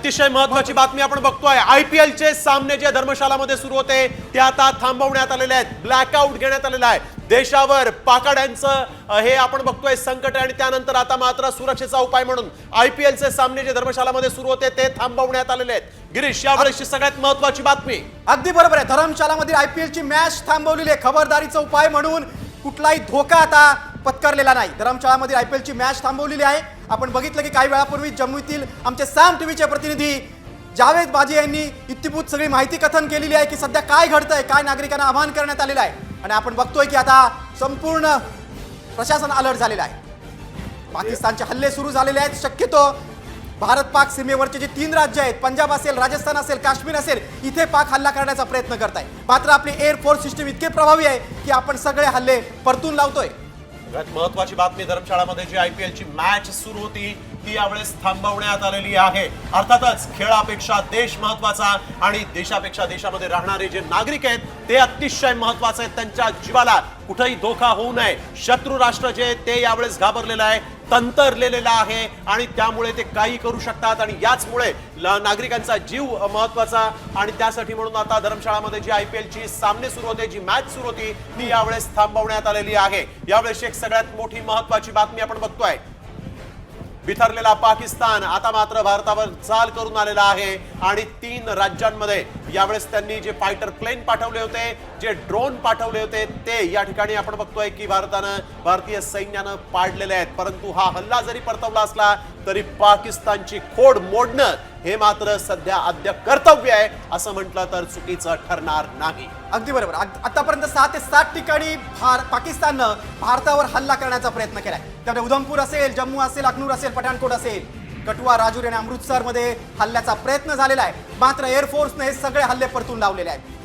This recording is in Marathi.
अतिशय महत्त्वाची बातमी आपण बघतोय। IPL चे सामने जे धर्मशालामध्ये सुरू होते ते आता थांबवण्यात आलेले आहेत। ब्लॅकआउट घेण्यात आलेला आहे देशावर। पाकाड्यांचं हे आपण बघतोय संकट आणि त्यानंतर आता मात्र सुरक्षेचा उपाय म्हणून IPL चे सामने जे धर्मशालामध्ये सुरू होते ते थांबवण्यात आलेले आहेत। गिरीश, यावेळेची सगळ्यात महत्त्वाची बातमी। अगदी बरोबर आहे, धर्मशालामध्ये IPL ची मॅच थांबवलेली आहे। खबरदारीचा उपाय म्हणून कुठलाही धोका आता पत्करलेला नाही। धर्मशालामध्ये IPL ची मॅच थांबवलेली आहे। आपण बघितलं की काही वेळापूर्वी जम्मूतील आमचे सॅम टीव्हीचे प्रतिनिधी जावेद बाजी यांनी इत्तिपूत सगळी माहिती कथन केलेली आहे की सध्या काय घडतंय, काय नागरिकांना आवाहन करण्यात आलेलं आहे। आणि आपण बघतोय की आता संपूर्ण प्रशासन अलर्ट झालेलं आहे। पाकिस्तानचे हल्ले सुरू झालेले आहेत। शक्यतो भारत पाक सीमेवरचे जे 3 राज्य आहेत, पंजाब असेल, राजस्थान असेल, काश्मीर असेल, इथे पाक हल्ला करण्याचा प्रयत्न करत आहे। मात्र आपली एअरफोर्स सिस्टीम इतके प्रभावी आहे की आपण सगळे हल्ले परतून लावतोय। महत्वाची बातमी, धर्मशाळामध्ये जी IPL ची मॅच सुरू होती ती यावेळेस थांबवण्यात आलेली आहे। अर्थातच खेळापेक्षा देश महत्वाचा आणि देशापेक्षा देशामध्ये राहणारे जे नागरिक आहेत ते अतिशय महत्वाचे आहेत। त्यांच्या जीवाला कुठेही धोका होऊ नये, शत्रू राष्ट्र जे ते यावेळेस घाबरलेलं आहे, तंत्रलेलेला आहे आणि त्यामुळे ते काही करू शकतात आणि याचमुळे नागरिकांचा जीव महत्वाचा आणि त्यासाठी म्हणून आता धर्मशाळामध्ये जी IPL ची सामने सुरू होते, जी मॅच सुरू होती ती यावेळेस थांबवण्यात आलेली आहे। यावेळेस एक सगळ्यात मोठी महत्वाची बातमी आपण बघतोय। बिथरलेला पाकिस्तान आता मात्र भारतावर चाल करून आलेला आहे आणि 3 राज्यांमध्ये यावेळेस त्यांनी जे फायटर प्लेन पाठवले होते, जे ड्रोन पाठवले होते ते या ठिकाणी आपण बघतोय की भारतीय सैन्यानं पाडलेले आहेत। परंतु हा हल्ला जरी परतवला असला तरी पाकिस्तानची खोड मोडणं हे मात्र सध्या अद्य कर्तव्य आहे असं म्हटलं तर चुकीचं ठरणार नाही। अगदी बरोबर, आतापर्यंत 6 ते 7 ठिकाणी पाकिस्ताननं भारतावर हल्ला करण्याचा प्रयत्न केलाय। त्यामध्ये उधमपूर असेल, जम्मू असेल, अखनूर असेल, पठाणकोट असेल, कठुआ, राजौरी आणि अमृतसर मध्ये हल्ल्याचा प्रयत्न झालेला आहे। मात्र एअरफोर्सने हे सगळे हल्ले परतून लावलेले आहेत।